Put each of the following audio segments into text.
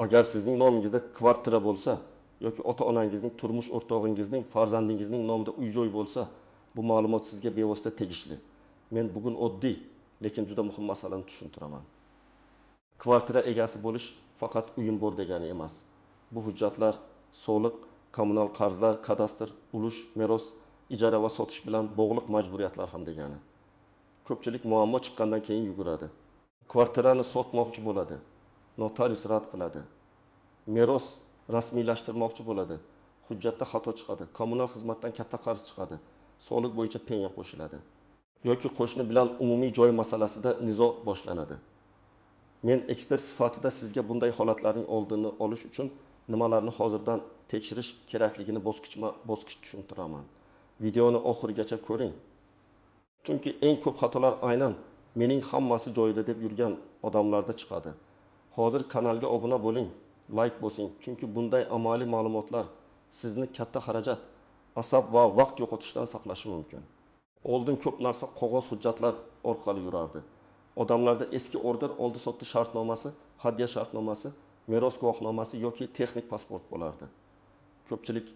Agar sizning nomingizda kvartira bo'lsa yoki ota-onangizning, turmush o'rtog'ingizning, farzandingizning nomida uy-joy bo'lsa, bu ma'lumot sizga bevosita tegishli. Men bugun oddiy, lekin juda muhim masalani tushuntiraman. Kvartira egasi bo'lish faqat uyim bor degani emas. Bu hujjatlar soliq, kommunal qarzlar, kadastr, ulush, meros, ijara va sotish bilan bog'liq majburiyatlar ham degani. Ko'pchilik muammo chiqqandan keyin yuguradi. Kvartirani sotmoqchi bo'ladi. Notarius rad qiladi. Meros rasmiylashtirmoqchi bo'ladi. Hujjatda xato chiqadi. Kommunal xizmatdan katta qarz chiqadi. Soliq bo'yicha penya qo'shiladi. Yoki qo'shni bilan umumiy joy masalasida nizo boshlanadi. Men ekspert sifatida sizga bunday holatlarning oldini olish uchun nimalarni hozirdan tekshirish kerakligini bosqichma-bosqich tushuntiraman. Videoni oxirigacha ko'ring. Chunki eng ko'p xatolar aynan mening hammasi joyida deb yurgan odamlarda chiqadi. Hozir kanalga obuna bo'ling, like bosing, chunki bunday amaliy ma'lumotlar sizni katta xarajat, asab va vaqt yo'qotishdan saqlashi mumkin. Oldin ko'p narsa qog'oz hujjatlar orqali yurardi. Odamlarda eski order oldi-sotdi shartnomasi, hadya shartnomasi, meros guvohnomasi yoki texnik pasport bo'lardi. Ko'pchilik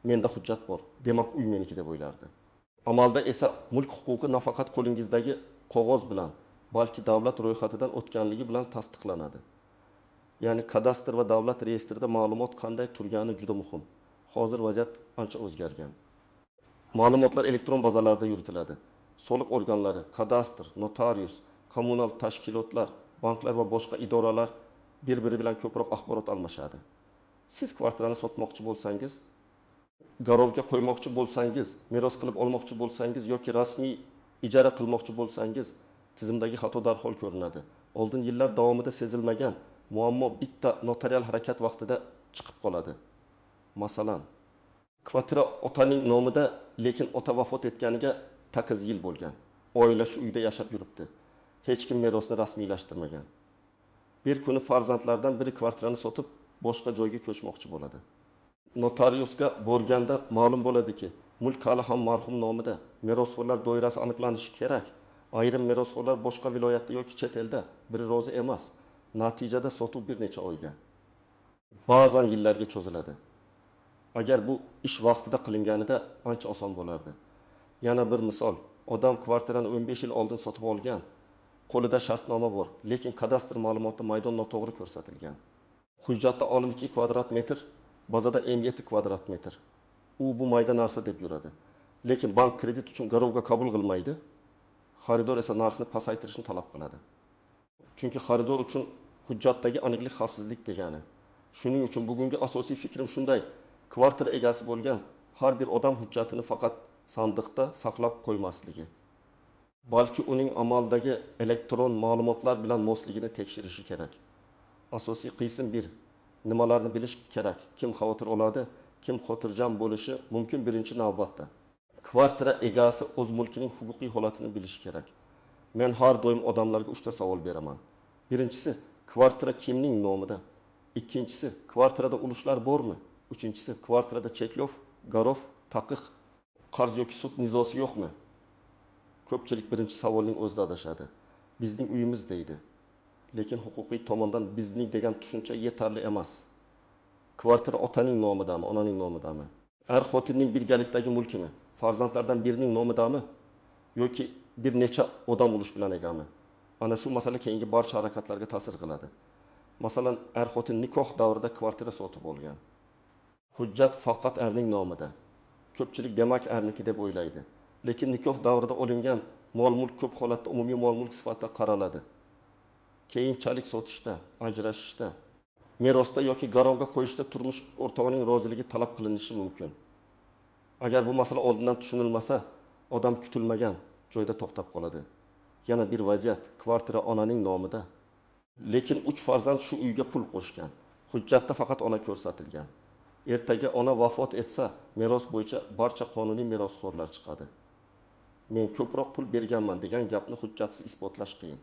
menda hujjat bor, demak uy meniki deb o'ylardi. Amalda esa mulk huquqi nafaqat qo'lingizdagi qog'oz bilan, balki davlat ro'yxatidan o'tganligi bilan tasdiqlanadi. Ya'ni kadastr va davlat reyestrida ma'lumot qanday turgani juda muhim. Hozir vaziyat ancha o'zgargan. Ma'lumotlar elektron bazalarda yuritiladi. Soliq organlari, kadastr, notarius, kommunal tashkilotlar, banklar va boshqa idoralar bir-biri bilan ko'proq axborot almashadi. Siz kvartirani sotmoqchi bo'lsangiz, garovga qo'ymoqchi bo'lsangiz, meros qilib olmoqchi bo'lsangiz yoki rasmiy ijara qilmoqchi bo'lsangiz, tizimdagi xato darhol ko'rinadi. Oldin yillar davomida sezilmagan muammo bitta notarial harakat vaqtida chiqib qoladi. Masalan, kvartira otaning nomida, lekin ota vafot etganiga 8 yil bo'lgan. Oila shu uyda yashab yuribdi. Hech kim merosni rasmiylashtirmagan. Bir kuni farzandlardan biri kvartirani sotib, boshqa joyga ko'chmoqchi bo'ladi. Notariusga borganda ma'lum bo'ladiki, mulk hali ham marhum nomida, merosxo'rlar doirasi aniqlanishi kerak. Ayrim merosxo'rlar boshqa viloyatda yoki chet elda, biri rozi emas. Natijada sotuv bir necha oyga, ba'zan yillarga cho'ziladi. Agar bu ish vaqtida qilinganida ancha oson bo'lardi. Yana bir misol, odam kvartirani 15 yil oldin sotib olgan, qo'lida shartnoma bor, lekin kadastr ma'lumotida maydon noto'g'ri ko'rsatilgan. Hujjatda 12 kvadrat metr, bazada 7 kvadrat metr. U bu mayda narsa deb yuradi. Lekin bank kredit uchun garovga qabul qilmaydi. Xaridor esa narxni pasaytirishni talab qiladi. Chunki xaridor uchun hujjatdagi aniqlik xavfsizlik degani. Shuning uchun bugungi asosiy fikrim shunday: kvartira egasi bo'lgan har bir odam hujjatini faqat sandiqda saqlab qo'ymasligi, balki uning amaldagi elektron ma'lumotlar bilan mosligini tekshirishi kerak. Asosiy qism 1. Nimalarni bilish kerak? Kim xavotir oladi? Kim xotirjam bo'lishi mumkin birinchi navbatda? Kvartira egasi o'z mulkining huquqiy holatini bilishi kerak. Men har doim odamlarga 3 ta savol beraman. Birinchisi, kvartira kimning nomida? Ikkinchisi, kvartirada ulushlar bormi? Uchinchisi, kvartirada cheklov, garov, taqiq, qarz yoki sud nizosi yo'qmi? Ko'pchilik birinchi savolning o'zida adashadi. Bizning uyimiz deydi. Lekin huquqiy tomondan bizning degan tushuncha yetarli emas. Kvartira otaning nomidami, onaning nomidami? Er-xotinning birgalikdagi mulkimi? Farzandlardan birining nomidami? Yoki bir necha odam ulush bilan egami? Ana shu masala keyingi barcha harakatlarga ta'sir qiladi. Masalan, er-xotin nikoh davrida kvartira sotib olgan. Hujjat faqat erning nomida. Ko'pchilik demak erniki deb o'ylaydi. Lekin nikoh davrida olingan mol-mulk ko'p holatda umumiy mol-mulk sifatida qaraladi. Keyinchalik sotishda, ajrashishda, merosda yoki garovga qo'yishda turmush o'rtog'ining roziligi talab qilinishi mumkin. Agar bu masala oldindan tushunilmasa, odam kutilmagan joyda to'xtab qoladi. Yana bir vaziyat, kvartira onaning nomida. Lekin 3 farzand shu uyga pul qo'shgan. Hujjatda faqat ona ko'rsatilgan. Ertaga ona vafot etsa, meros bo'yicha barcha qonuniy merosxo'rlar chiqadi. Men ko'proq pul berganman degan gapni hujjatsiz isbotlash qiyin.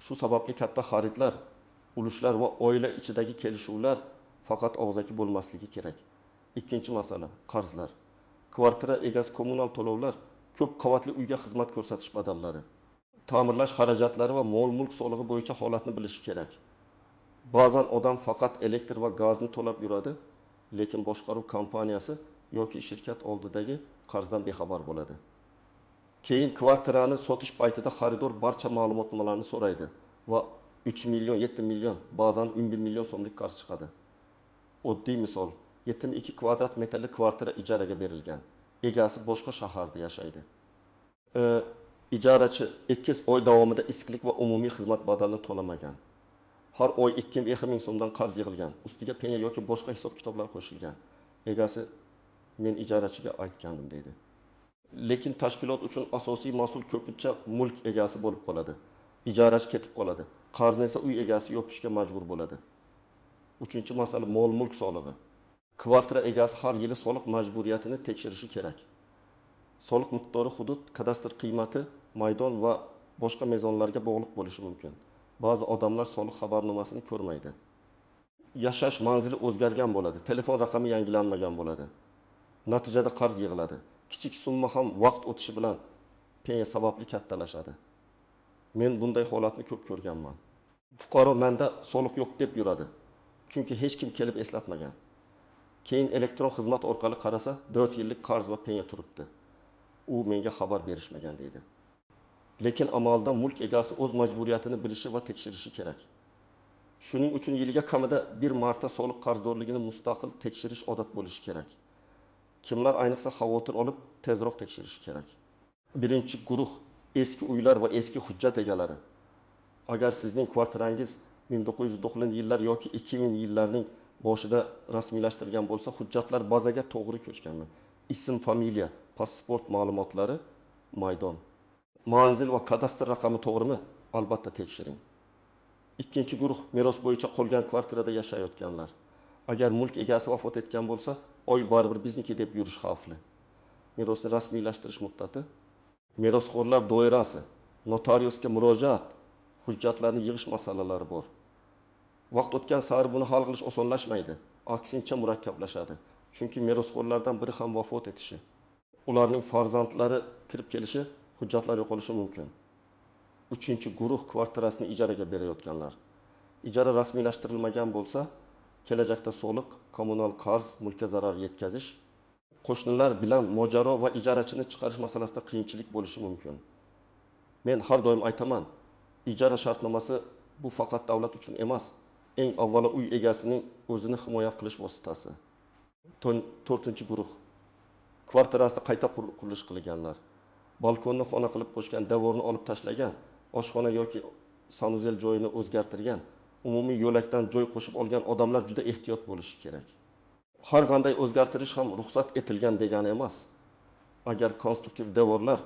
Shu sababli katta xaridlar, ulushlar va oila ichidagi kelishuvlar faqat og'zaki bo'lmasligi kerak. Ikkinchi masala, qarzlar. Kvartira egasi kommunal to'lovlar, ko'p qavatli uyga xizmat ko'rsatish badallari, ta'mirlash xarajatlari va mol-mulk solig'i bo'yicha holatni bilish kerak. Ba'zan odam faqat elektr va gazni to'lab yuradi, lekin boshqaruv kompaniyasi yoki shirkat oldidagi qarzdan bexabar bo'ladi. Keyin kvartirani sotish paytida xaridor barcha ma'lumotlarni so'raydi va 3 million, 7 million, ba'zan 11 million so'mlik qarz chiqadi. Oddiy misol, 72 kvadrat metrli kvartira ijaraga berilgan. Egasi boshqa shaharda yashaydi. Ijarachi 2 oy davomida issiqlik va umumiy xizmat badalini to'lamagan. Har oy 2 ming so'mdan qarz yig'ilgan. Ustiga penya yoki boshqa hisob kitoblar qo'shilgan. Egasi men ijarachiga aytgandim deydi. Lekin tashkilot uchun asosiy mas'ul ko'pincha mulk egasi bo'lib qoladi. Ijarachi ketib qoladi. Qarzni esa uy egasi yopishga majbur bo'ladi. Uchinchi masala mol-mulk solig'i. Kvartira egasi har yili soliq majburiyatini tekshirishi kerak. Soliq miqdori hudud, kadastr qiymati, maydon va boshqa mezonlarga bog'liq bo'lishi mumkin. Ba'zi odamlar soliq xabarnomasini ko'rmaydi. Yashash manzili o'zgargan bo'ladi, telefon raqami yangilanmagan bo'ladi. Natijada qarz yig'iladi. Kichik summa ham vaqt o'tishi bilan penya sababli kattalashadi. Men bunday holatni ko'p ko'rganman. Fuqaro menda soliq yo'q deb yuradi. Chunki hech kim kelib eslatmagan. Keyin elektron xizmat orqali qarasa, 4 yillik qarz va penya turibdi. U menga xabar berishmagan deydi. Lekin amalda mulk egasi o'z majburiyatini bilishi va tekshirishi kerak. Shuning uchun yiliga kamida bir marta soliq qarzdorligini mustaqil tekshirish odat bo'lishi kerak. Kimlar ayniqsa xavotir olib tezroq tekshirishi kerak. Birinchi guruh eski uylar va eski hujjat egalari. Agar sizning kvartirangiz 1990-yillar yoki 2000-yillarning boshida rasmiylashtirilgan bo'lsa, hujjatlar bazaga to'g'ri ko'chganmi? Ism, familiya, pasport ma'lumotlari, maydon, manzil va kadastr raqami to'g'rimi? Albatta tekshiring. Ikkinchi guruh meros bo'yicha qolgan kvartirada yashayotganlar. Agar mulk egasi vafot etgan bo'lsa, oy baribir bizniki deb yurish xavfli. Merosni rasmiylashtirish muddati, merosxo'rlar doirasi, notariusga murojaat, hujjatlarni yig'ish masalalari bor. Vaqt o'tgan sari buni hal qilish osonlashmaydi, aksincha murakkablashadi. Chunki merosxo'rlardan biri ham vafot etishi, ularning farzandlari kirib kelishi, hujjatlar yo'qolishi mumkin. Uchinchi guruh kvartirasini ijaraga berayotganlar. Ijara rasmiylashtirilmagan bo'lsa, kelajakda soliq, kommunal qarz, mulkka zarar yetkazish, qo'shnilar bilan mojaro va ijarachini chiqarish masalasida qiyinchilik bo'lishi mumkin. Men har doim aytaman, ijara shartnomasi bu faqat davlat uchun emas, eng avvalo uy egasining o'zini himoya qilish vositasi. 4-guruh kvartirasida qayta qurilish qilganlar. Balkonni xona qilib qo'shgan, devorni olib tashlagan, oshxona yoki sanuzel joyini o'zgartirgan, umumiy yo'lakdan joy qo'shib olgan odamlar juda ehtiyot bo'lishi kerak. Har qanday o'zgartirish ham ruxsat etilgan degani emas. Agar konstruktiv devorlar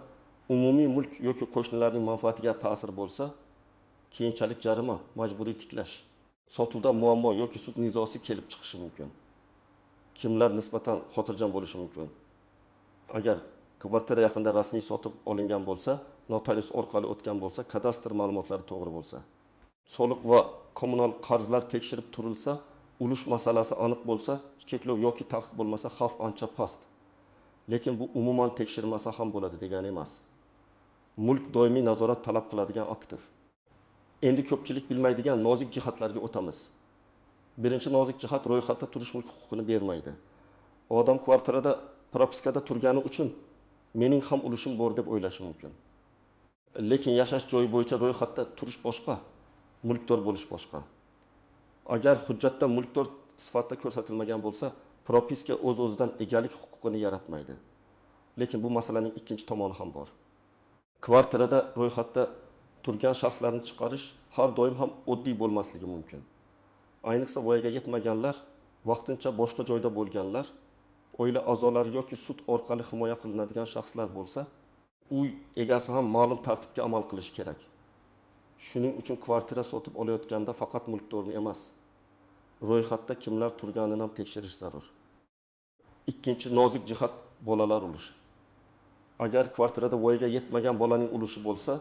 umumiy mulk yoki qo'shnilarning manfaatiga ta'sir bo'lsa, keyinchalik jarima, majburiy tiklash, sotuvda muammo yoki sud nizosi kelib chiqishi mumkin. Kimlar nisbatan xotirjam bo'lishi mumkin? Agar kvartira yaqinda rasmiy sotib olingan bo'lsa, notarius orqali o'tgan bo'lsa, kadastr ma'lumotlari to'g'ri bo'lsa, soliq va kommunal qarzlar tekshirib turilsa, ulush masalasi aniq bo'lsa, cheklov yoki taqiq bo'lmasa, xavf ancha past. Lekin bu umuman tekshirmasa ham bo'ladi degani emas. Mulk doimiy nazorat talab qiladigan aktiv. Endi ko'pchilik bilmaydigan nozik jihatlarga o'tamiz. Birinchi nozik jihat ro'yxatda turish mulk huquqini bermaydi. Odam kvartirada propiskada turgani uchun mening ham ulushim bor deb o'ylashi mumkin. Lekin yashash joyi bo'yicha ro'yxatda turish boshqa, mulkdor bo'lish boshqa. Agar hujjatda mulkdor sifatida ko'rsatilmagan bo'lsa, propiska o'z-o'zidan egalik huquqini yaratmaydi. Lekin bu masalaning ikkinchi tomoni ham bor. Kvartirada ro'yxatda turgan shaxslarni chiqarish har doim ham oddiy bo'lmasligi mumkin. Ayniqsa voyaga yetmaganlar, vaqtincha boshqa joyda bo'lganlar, oila a'zolari yoki sud orqali himoya qilinadigan shaxslar bo'lsa, uy egasi ham ma'lum tartibga amal qilishi kerak. Shuning uchun kvartira sotib olayotganda faqat mulkdorni emas, ro'yxatda kimlar turganini ham tekshirish zarur. Ikkinchi nozik jihat bolalar ulushi. Agar kvartirada voyaga yetmagan bolaning ulushi bo'lsa,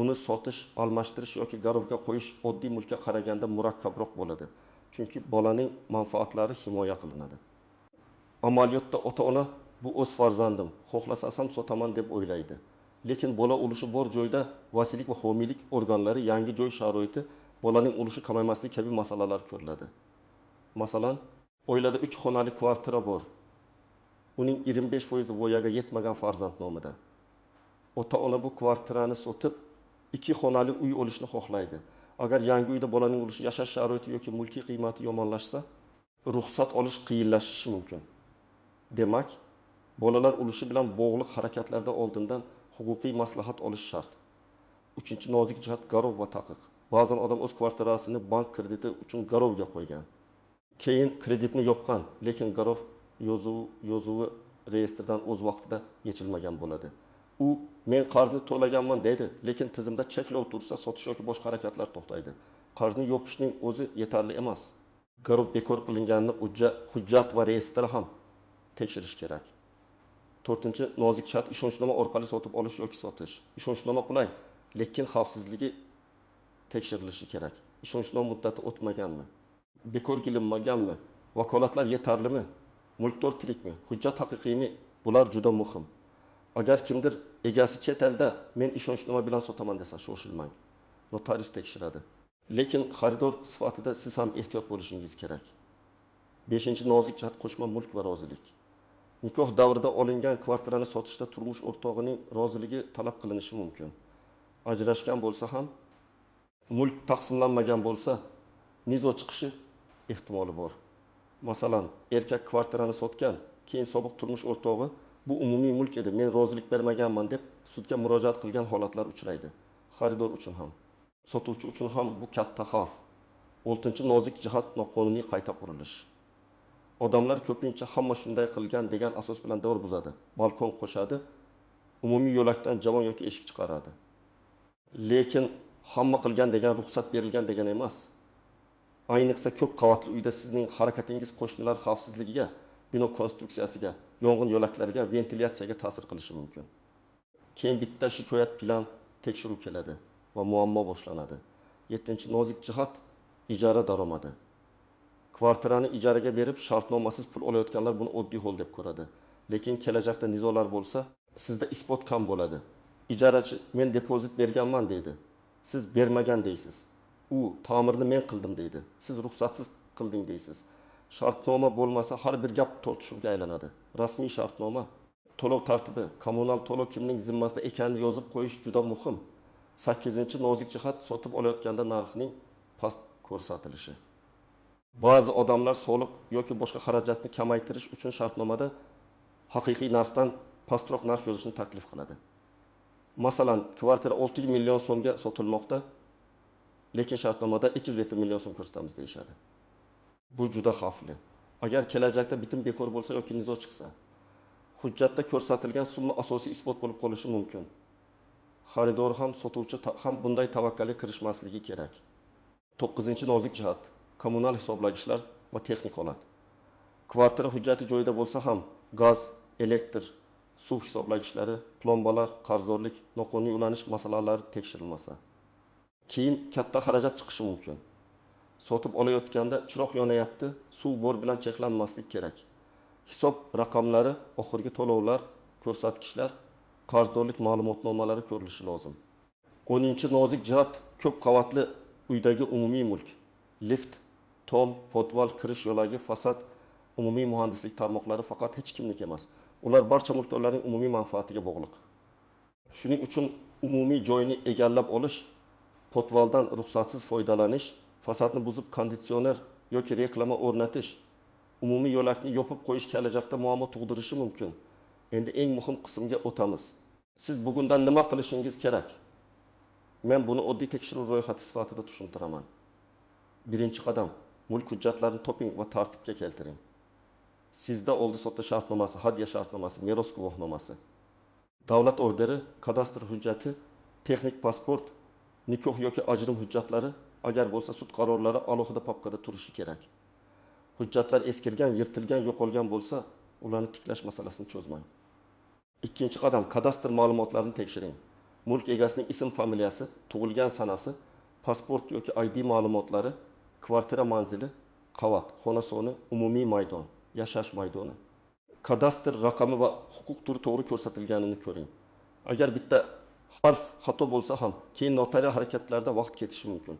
uni sotish, almashtirish yoki garovga qo'yish oddiy mulkka qaraganda murakkabroq bo'ladi. Chunki bolaning manfaatlari himoya qilinadi. Amaliyotda ota-ona bu o'z farzandim, xohlasam sotaman deb o'ylaydi. Lekin bola ulushi bor joyda vasiylik va homiylik organlari yangi joy sharoiti bolaning ulushi kamaymasligi kabi masalalar ko'riladi. Masalan, oilada 3 xonali kvartira bor. Uning 25% voyaga yetmagan farzand nomida. Ota-ona bu kvartirani sotib 2 xonali uy olishni xohlaydi. Agar yangi uyda bolaning ulushi yashash sharoiti yoki mulkiy qiymati yomonlashsa, ruxsat olish qiyinlashishi mumkin. Demak, bolalar ulushi bilan bog'liq harakatlarda oldindan huquqiy maslahat olish shart. 3-nozik jihat garov va taqiq. Ba'zan odam o'z kvartirasini bank krediti uchun garovga qo'ygan. Keyin kreditni yopgan, lekin garov yozuvi reyestrdan o'z vaqtida yechilmagan bo'ladi. U men qarzni to'laganman deydi, lekin tizimda cheklov tursa sotish yoki boshqa harakatlar to'xtaydi. Qarzni yopishning o'zi yetarli emas. Garov bekor qilinganini hujjat va reyestr ham tekshirish kerak. 4-nozik shart ishonchnoma orqali sotib olish yoki sotish. Ishonchnoma qulay, lekin xavfsizligi tekshirilishi kerak. Ishonchnoma muddati o'tmaganmi? Bekor qilinmaganmi? Vakolatlar yetarlimi? Mulkdor tirikmi? Hujjat haqiqiymi? Bular juda muhim. Agar kimdir egasi chet elda men ishonchnoma bilan sotaman desa, shoshilmang. Notarius tekshiradi. Lekin xaridor sifatida siz ham ehtiyot bo'lishingiz kerak. 5-nozik jihat qo'shma mulk va rozilik. Nikoh davrida olingan kvartirani sotishda turmush o'rtog'ining roziligi talab qilinishi mumkin. Ajrashgan bo'lsa ham, mulk taqsimlanmagan bo'lsa, nizo chiqishi ehtimoli bor. Masalan, erkak kvartirani sotgan, keyin sobiq turmush o'rtog'i bu umumiy mulk edi, men rozilik bermaganman deb sudga murojaat qilgan holatlar uchraydi. Xaridor uchun ham, sotuvchi uchun ham bu katta xavf. 6-nozik jihat noqonuniy qayta qurilish. Odamlar ko'pincha hamma shunday qilgan degan asos bilan davr buzadi. Balkon qo'shadi, umumiy yo'lakdan javon yoki eshik chiqaradi. Lekin hamma qilgan degan ruxsat berilgan degan emas. Ayniqsa ko'p qavatli uyda sizning harakatingiz qo'shnilar xavfsizligiga, bino konstruksiyasiga, yong'in yo'laklariga, ventilyatsiyaga ta'sir qilishi mumkin. Keyin bitta shikoyat bilan tekshiruv keladi va muammo boshlanadi. 7-nozik jihat ijara daromadi. Kvartirani ijaraga berib, shartnomasiz pul olayotganlar buni oddiy hol deb ko'radi. Lekin kelajakda nizolar bo'lsa, sizda isbot kam bo'ladi. Ijarachi men depozit berganman deydi. Siz bermagan deysiz. U ta'mirni men qildim deydi. Siz ruxsatsiz qilding deysiz. Shartnoma bo'lmasa har bir gap tortishuvga aylanadi. Rasmiy shartnoma, to'lov tartibi, kommunal to'lov kimning zimmasida ekanini yozib qo'yish juda muhim. 8-nozik jihat sotib olayotganda narxning past ko'rsatilishi. Ba'zi odamlar soliq yoki boshqa xarajatni kamaytirish uchun shartnomada haqiqiy narxdan pastroq narx yozishni taklif qiladi. Masalan, kvartira 600 million so'mga sotilmoqda, lekin shartnomada 207 million so'm ko'rsatamiz deyishadi. Bu juda xavfli. Agar kelajakda bitim bekor bo'lsa yoki nizo chiqsa, hujjatda ko'rsatilgan summa asosiy isbot bo'lib qolishi mumkin. Xaridor ham, sotuvchi ham bunday tavakkalga kirishmasligi kerak. 9-nozik jihat kommunal hisoblagichlar va texnik holat. Kvartira hujjati joyida bo'lsa ham gaz, elektr, suv hisoblagichlari, plombalar, qarzdorlik, noqonuniy ulanish masalalari tekshirilmasa, keyin katta xarajat chiqishi mumkin. Sotib olayotganda chiroq yonayapti, suv bor bilan cheklanmaslik kerak. Hisob raqamlari, oxirgi to'lovlar, ko'rsatkichlar, qarzdorlik ma'lumotnomalari ko'rilishi lozim. 10-nozik jihat ko'p qavatli uydagi umumiy mulk. Lift, tom, podval, kirish yo'lagi, fasad, umumiy muhandislik tarmoqlari faqat hech kimniki emas. Ular barcha mulkdorlarning umumiy manfaatiga bog'liq. Shuning uchun umumiy joyni egallab olish, podvaldan ruxsatsiz foydalanish, fasadni buzib konditsioner yoki reklama o'rnatish, umumiy yo'lakni yopib qo'yish kelajakda muammo tug'dirishi mumkin. Endi eng muhim qismga o'tamiz. Siz bugundan nima qilishingiz kerak? Men buni oddiy tekshiruv ro'yxati sifatida tushuntiraman. Birinchi qadam, mulk hujjatlarini toping va tartibga keltiring. Sizda oldi-sotdi shartnomasi, hadya shartnomasi, meros guvohnomasi, davlat orderi, kadastr hujjati, texnik pasport, nikoh yoki ajrim hujjatlari, agar bo'lsa sud qarorlari alohida papkada turishi kerak. Hujjatlar eskirgan, yirtilgan, yo'qolgan bo'lsa, ularni tiklash masalasini cho'zmang. Ikkinchi qadam, kadastr ma'lumotlarini tekshiring. Mulk egasining ism, familiyasi, tug'ilgan sanasi, pasport yoki ID ma'lumotlari, kvartira manzili, qavat, xona soni, umumiy maydon, yashash maydoni. Kadastr raqami va huquq turi to'g'ri ko'rsatilganini ko'ring. Agar bitta harf xato bo'lsa ham, keyin notarial harakatlarda vaqt ketishi mumkin.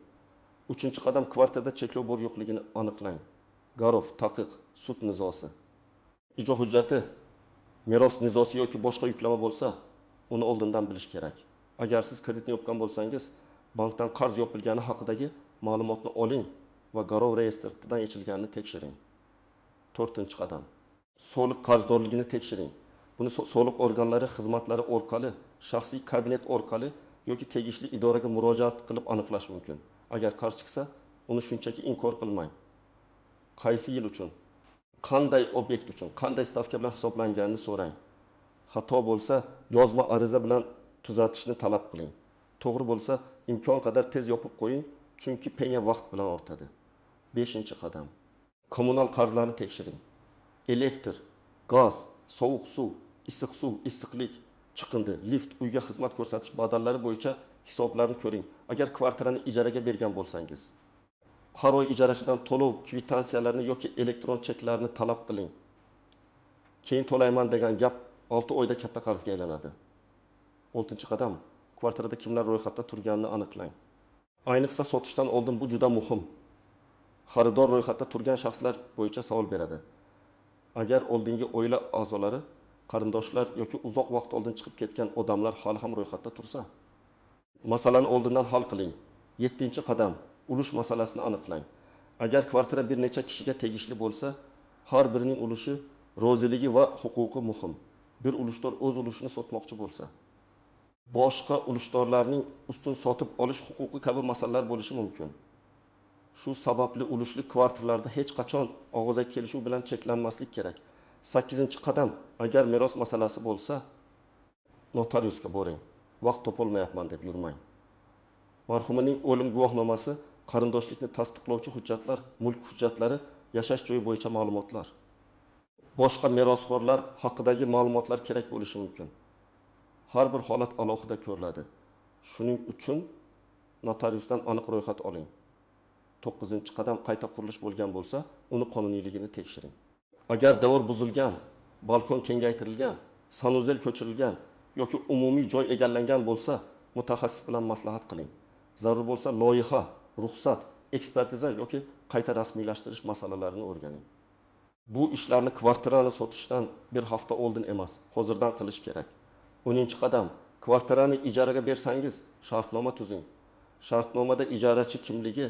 Uchinchi qadam, kvartirada cheklov bor yo'qligini aniqlang. Garov, taqiq, sud nizosi. Ijro hujjati, meros nizosi yoki boshqa yuklama bo'lsa, uni oldindan bilish kerak. Agar siz kreditni yopgan bo'lsangiz, bankdan qarz yopilgani haqidagi ma'lumotni oling va garov reyestridan yechilganini tekshiring. 4-qadam. Soliq qarzdorligini tekshiring. Buni soliq organlari xizmatlari orqali, shaxsiy kabinet orqali yoki tegishli idoraga murojaat qilib aniqlash mumkin. Agar qarz chiqsa, uni shunchaki inkor qilmang. Qaysi yil uchun, qanday obyekt uchun, qanday stavka bilan hisoblanganini so'rang. Xato bo'lsa, yozma ariza bilan tuzatishni talab qiling. To'g'ri bo'lsa, imkon qadar tez yopib qo'ying, chunki penga vaqt bilan ortadi. 5-qadam. Kommunal qarzlarni tekshiring. Elektr, gaz, sovuq suv, issiq suv, issiqlik, chiqindi, lift, uyga xizmat ko'rsatish badallari bo'yicha hisoblarni ko'ring. Agar kvartirani ijaraga bergan bo'lsangiz, har oy ijarachidan to'lov kvitansiyalarni yoki elektron cheklarni talab qiling. Keyin to'layman degan gap 6 oyda katta qarzga aylanadi. 6-qadam. Kvartirada kimlar ro'yxatda turganini aniqlang. Ayniqsa sotishdan oldin bu juda muhim. Xaridor ro'yxatda turgan shaxslar bo'yicha savol beradi. Agar oldingi oila a'zolari, qarindoshlar yoki uzoq vaqt oldin chiqib ketgan odamlar hali ham ro'yxatda tursa, masalani oldindan hal qiling. 7-qadam. Ulush masalasini aniqlang. Agar kvartira bir necha kishiga tegishli bo'lsa, har birining ulushi, roziligi va huquqi muhim. Bir ulushdor o'z ulushini sotmoqchi bo'lsa, boshqa ulushdorlarning ustun sotib olish huquqi kabi masalalar bo'lishi mumkin. Shu sababli ulushli kvartirlarda hech qachon og'zaki kelishuv bilan cheklanmaslik kerak. 8-qadam. Agar meros masalasi bo'lsa, notariusga boring. Vaqt topolmayapman deb yurmang. Marhumaning o'lim guvohnomasi, qarindoshlikni tasdiqlovchi hujjatlar, mulk hujjatlari, yashash joyi bo'yicha ma'lumotlar. Boshqa merosxo'rlar haqidagi ma'lumotlar kerak bo'lishi mumkin. Har bir holat alohida ko'riladi. Shuning uchun notariusdan aniq ro'yxat oling. 9-qadam. Qayta qurilish bo'lgan bo'lsa, uni qonuniyligini tekshiring. Agar devor buzilgan, balkon kengaytirilgan, sanuzel ko'chirilgan yoki umumiy joy egallangan bo'lsa, mutaxassis bilan maslahat qiling. Zarur bo'lsa, loyiha, ruxsat, ekspertiza yoki qayta rasmiylashtirish masalalarini o'rganing. Bu ishlarni kvartirani sotishdan bir hafta oldin emas, hozirdan qilish kerak. 10-qadam. Kvartirani ijaraga bersangiz, shartnoma tuzing. Shartnomada ijarachi kimligi,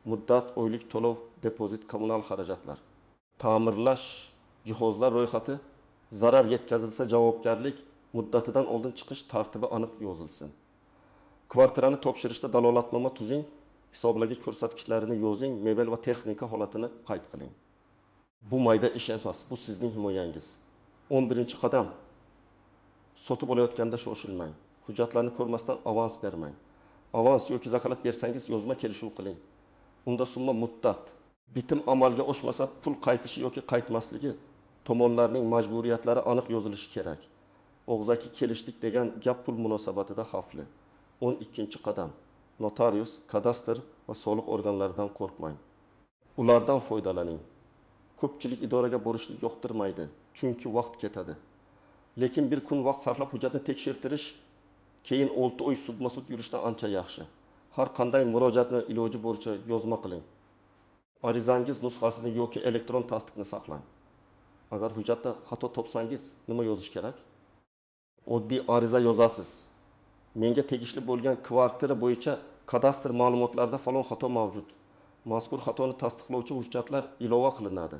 muddat, oylik to'lov, depozit, kommunal xarajatlar, ta'mirlash, jihozlar ro'yxati, zarar yetkazilsa javobgarlik, muddatidan oldin chiqish tartibi aniq yozilsin. Kvartirani topshirishda dalolatnoma tuzing, hisoblagich ko'rsatkichlarini yozing, mebel va texnika holatini qayd qiling. Bu mayda ish emas, bu sizning himoyangiz. 11-qadam. Sotib olayotganda shoshilmang. Hujjatlarni ko'rmasdan avans bermang. Avans yoki zakalat bersangiz, yozma kelishuv qiling. Unda summa muddat, bitim amalga oshmasa pul qaytishi yoki qaytmasligi, tomonlarning majburiyatlari aniq yozilishi kerak. Og'zaki kelishdik degan gap pul munosabatida xavfli. 12-qadam. Notarius, kadastr va soliq organlaridan qo'rqmang. Ulardan foydalaning. Ko'pchilik idoraga borishni yoqtirmaydi, chunki vaqt ketadi. Lekin bir kun vaqt sarflab hujjatni tekshirtirish, keyin 6 oy sudma-sud yurishdan ancha yaxshi. Har qanday murojaatni iloji boricha yozma qiling. Arizangiz nusxasini yoki elektron tasdiqni saqlang. Agar hujjatda xato topsangiz, nima yozish kerak? Oddiy ariza yozasiz. Menga tegishli bo'lgan kvartira bo'yicha kadastr ma'lumotlarida falon xato mavjud. Mazkur xatoni tasdiqlovchi hujjatlar ilova qilinadi.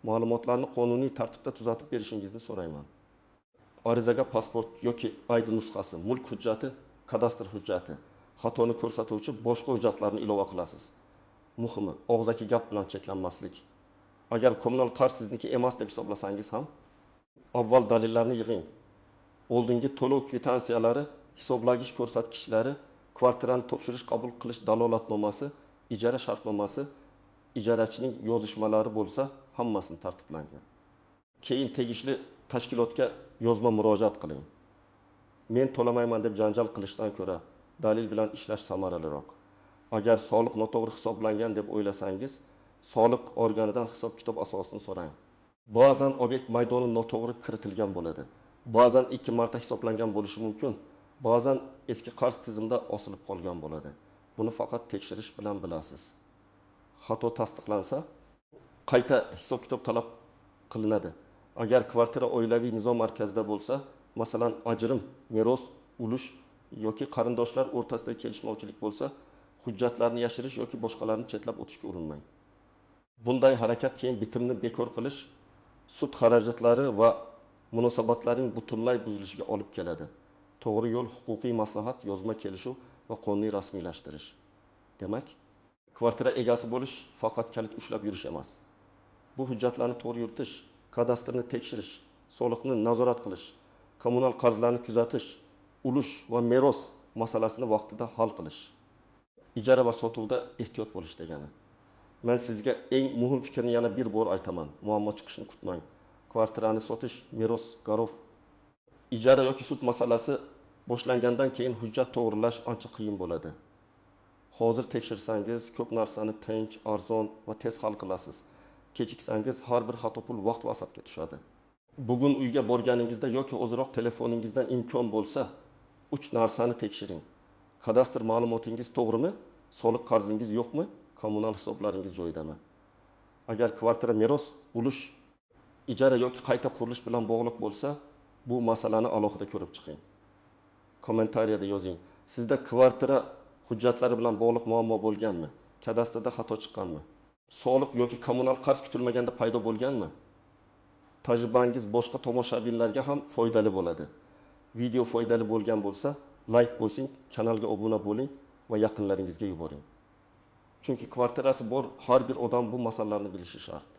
Ma'lumotlarni qonuniy tartibda tuzatib berishingizni so'rayman. Arizaga pasport yoki ID nusxasi, mulk hujjati, kadastr hujjati, xatoni ko'rsatuvchi boshqa hujjatlarni ilova qilasiz. Muhimi, og'zaki gap bilan cheklanmaslik. Agar kommunal qarz sizniki emas deb hisoblasangiz ham, avval dalillarni yig'ing. Oldingi to'lov kvitansiyalari, hisoblagich ko'rsatkichlari, kvartirani topshirish qabul qilish dalolatnomasi, ijara shartnomasi, ijarachining yozishmalari bo'lsa, hammasini tartiblangan. Keyin tegishli tashkilotga yozma murojaat qiling. Men to'lamayman deb janjal qilishdan ko'ra, dalil bilan ishlash samaraliroq. Agar soliq noto'g'ri hisoblangan deb o'ylasangiz, soliq organidan hisob-kitob asosini so'rang. Ba'zan obyekt maydoni noto'g'ri kiritilgan bo'ladi. Ba'zan 2 marta hisoblangan bo'lishi mumkin. Ba'zan eski qarz tizimida osilib qolgan bo'ladi. buni faqat tekshirish bilan bilasiz. Xato tasdiqlansa, qayta hisob kitob talab qilinadi. Agar kvartira oilaviy nizom markazida bo'lsa, masalan, ajrim, meros, ulush yoki qarindoshlar o'rtasidagi kelishmovchilik bo'lsa, hujjatlarni yashirish yoki boshqalarni chetlab o'tishga urinmang. Bunday harakat keyin bitimni bekor qilish, sud xarajatlari va munosabatlarning butunlay buzilishiga olib keladi. To'g'ri yo'l huquqiy maslahat, yozma kelishuv va qonuniy rasmiylashtirish. Demak, kvartira egasi bo'lish faqat kalit ushlab yurish emas. Bu hujjatlarni to'g'ri yuritish, kadastrni tekshirish, soliqni nazorat qilish, kommunal qarzlarni kuzatish, ulush va meros masalasini vaqtida hal qilish. Ijara va sotuvda ehtiyot bo'lish degani. Men sizga eng muhim fikrni yana bir bor aytaman. Muammo chiqishini kutmang. Kvartirani sotish, meros, garov, ijara yoki sud masalasi boshlangandan keyin hujjat to'g'rilash ancha qiyin bo'ladi. Hozir tekshirsangiz, ko'p narsani tinch, arzon va tez hal qilasiz. Kechiksangiz har bir xato pul vaqt va asabga tushadi. Bugun uyga borganingizda yoki o'ziroq telefoningizdan imkon bo'lsa, 3 narsani tekshiring. Kadastr ma'lumotingiz to'g'rimi? Soliq qarzingiz yo'qmi? Kommunal hisoblaringiz joyidami? Agar kvartira meros, ulush, ijara yoki qayta qurilish bilan bog'liq bo'lsa, bu masalani alohida ko'rib chiqing. Kommentariyada yozing. Sizda kvartira hujjatlari bilan bog'liq muammo bo'lganmi? Kadastrda xato chiqqanmi? Soliq yoki kommunal qarz kutilmaganda paydo bo'lganmi? Tajribangiz boshqa tomoshabinlarga ham foydali bo'ladi. Video foydali bo'lgan bo'lsa, like bosing, kanalga obuna bo'ling va yaqinlaringizga yuboring. Chunki kvartirasi bor har bir odam bu masalalarni bilishi shart.